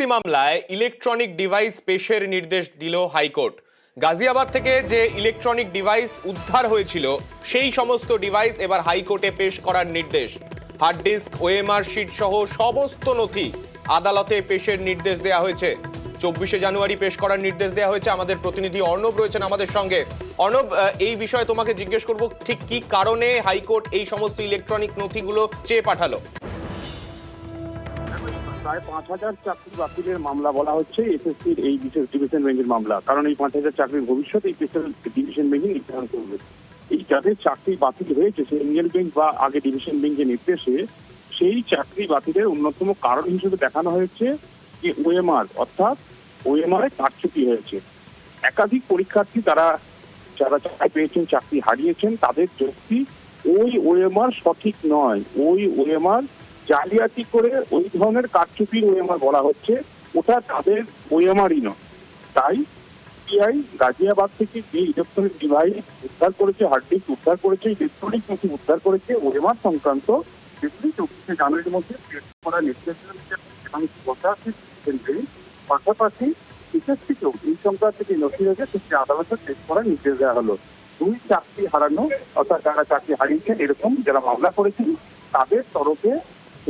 মামলায় electronic device পেশের নির্দেশ দিল হাইকোর্ট। গাজিয়াবাদ থেকে যে ইলেকট্রনিক ডিভাইস উদ্ধার হয়েছিল সেই সমস্ত ডিভাইস এবার হাইকোর্টে পেশ করার নির্দেশ। হার্ড ডিস্ক, ওএমআর শিট সহ সমস্ত নথি আদালতে পেশের নির্দেশ দেওয়া হয়েছে। 24শে জানুয়ারি পেশ করার নির্দেশ দেওয়া হয়েছে। আমাদের প্রতিনিধি অর্ণব রয়েছেন আমাদের সঙ্গে। অর্ণব, এই বিষয়ে তোমাকে জিজ্ঞেস করব, ঠিক কি কারণে হাইকোর্ট এই সমস্ত ইলেকট্রনিক নথিগুলো চেয়ে পাঠালো? প্রায় 5,000 চাকরি বাতিলের মামলা বলা হচ্ছে এসএসসির এই বিশেষ ডিভিশন বেঞ্চের মামলা। কারণ এই 5,000 চাকরির ভবিষ্যৎ এই স্পেশাল ডিভিশন বেঞ্চই নির্ধারণ করবে। এই যাদের চাকরি বাতিল হয়েছে সিঙ্গেল বেঞ্চ বা আগে ডিভিশন বেঞ্চের নির্দেশে সেই চাকরি বাতিলের অন্যতম কারণ হিসেবে দেখানো হয়েছে যে ওএমআর, অর্থাৎ ওএমআর কারচুপি হয়েছে। একাধিক পরীক্ষার্থী যারা চাকরি পেয়েছেন, চাকরি হারিয়েছেন, তাদের যুক্তি ওই ওএমআর সঠিক নয়, ওই ওএমআর জালিয়াতি করে ওই ধরনের কারচুপির ওএমআর বলা হচ্ছে, ওটা তাদের ওএমআরই নয়। তাই সিবিআই গাজিয়াবাদ থেকে যে ইলেকট্রনিক ডিভাইস উদ্ধার করেছে, হার্ড ডিস্ক উদ্ধার করেছে, ইলেকট্রনিক নথি উদ্ধার করেছে, ওএমআর সংক্রান্ত সেগুলি 24শে জানুয়ারির মধ্যে পেশ করার নির্দেশ দিলেন। পাশাপাশি এসএসসিকেও এই সংক্রান্ত যে নথি রয়েছে সেটি আদালতে পেশ করার নির্দেশ দেওয়া হলো। দুই চাকরি হারানো, অর্থাৎ যারা চাকরি হারিয়েছেন এরকম যারা মামলা করেছেন তাদের তরফে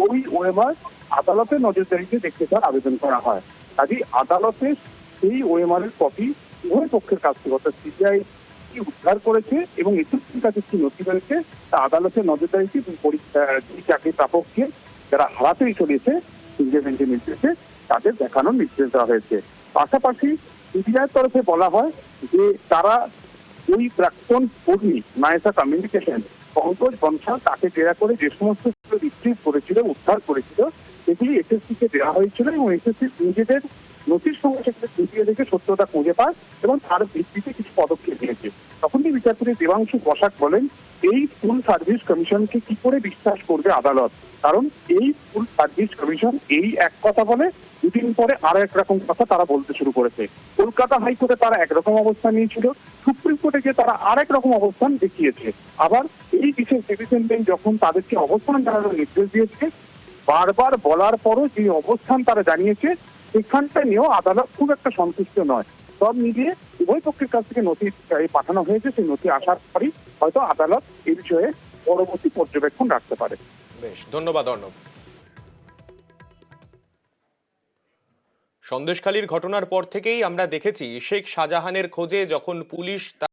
ওই ওএমআর আদালতের নজরদারিতে দেখতে চাওয়ার আবেদন করা হয়। কাজেই আদালতে সেই ওএমআর এর কপি উভয় পক্ষের কাছ থেকে, অর্থাৎ সিবিআই কি উদ্ধার করেছে এবং এসএসসির কাছে কি নথি রয়েছে তা আদালতের নজরদারিতে দুই চাকরি প্রাপককে যারা হারাতেই চলেছে সিঙ্গেল বেঞ্চের নির্দেশে তাদের দেখানোর নির্দেশ দেওয়া হয়েছে। পাশাপাশি সিবিআইয়ের তরফে বলা হয় যে তারা ওই প্রাক্তন কর্মী নায়েসা কমিউনিকেশন পঙ্কজ বনশাল তাকে জেরা করে যে সমস্ত রিট্রিভ করেছিল, উদ্ধার করেছিল, সেগুলি এসএসসিকে দেওয়া হয়েছিল এবং এসএসসি নিজেদের নথির সঙ্গে সেগুলো খুঁটিয়ে দেখে সত্যতা খুঁজে পায় এবং তার ভিত্তিতে কিছু পদক্ষেপ নিয়েছে। তখনই বিচারপতি দেবাংশু বসাক বলেন, এই স্কুল সার্ভিস কমিশনকে কি করে বিশ্বাস করবে আদালত? কারণ এই স্কুল সার্ভিস কমিশন এই এক কথা বলে, দুদিন পরে আরো একরকম কথা তারা বলতে শুরু করেছে। কলকাতা হাইকোর্টে তারা একরকম অবস্থান নিয়েছিল, সুপ্রিম কোর্টে গিয়ে তারা আরেক রকম অবস্থান দেখিয়েছে। আবার এই বিশেষ ডিভিশন বেঞ্চ যখন তাদেরকে অবস্থান জানানোর নির্দেশ দিয়েছে, বারবার বলার পরও যে অবস্থান তারা জানিয়েছে সেখানটা নিয়েও আদালত খুব একটা সন্তুষ্ট নয়। সব মিলিয়ে উভয় পক্ষের কাছ থেকে নথি পাঠানো হয়েছে, সেই নথি আসার পরই হয়তো আদালত এই বিষয়ে পরবর্তী পর্যবেক্ষণ রাখতে পারে। বেশ, ধন্যবাদ অর্ণব। সন্দেশখালীর ঘটনার পর থেকেই আমরা দেখেছি শেখ শাহজাহানের খোঁজে যখন পুলিশ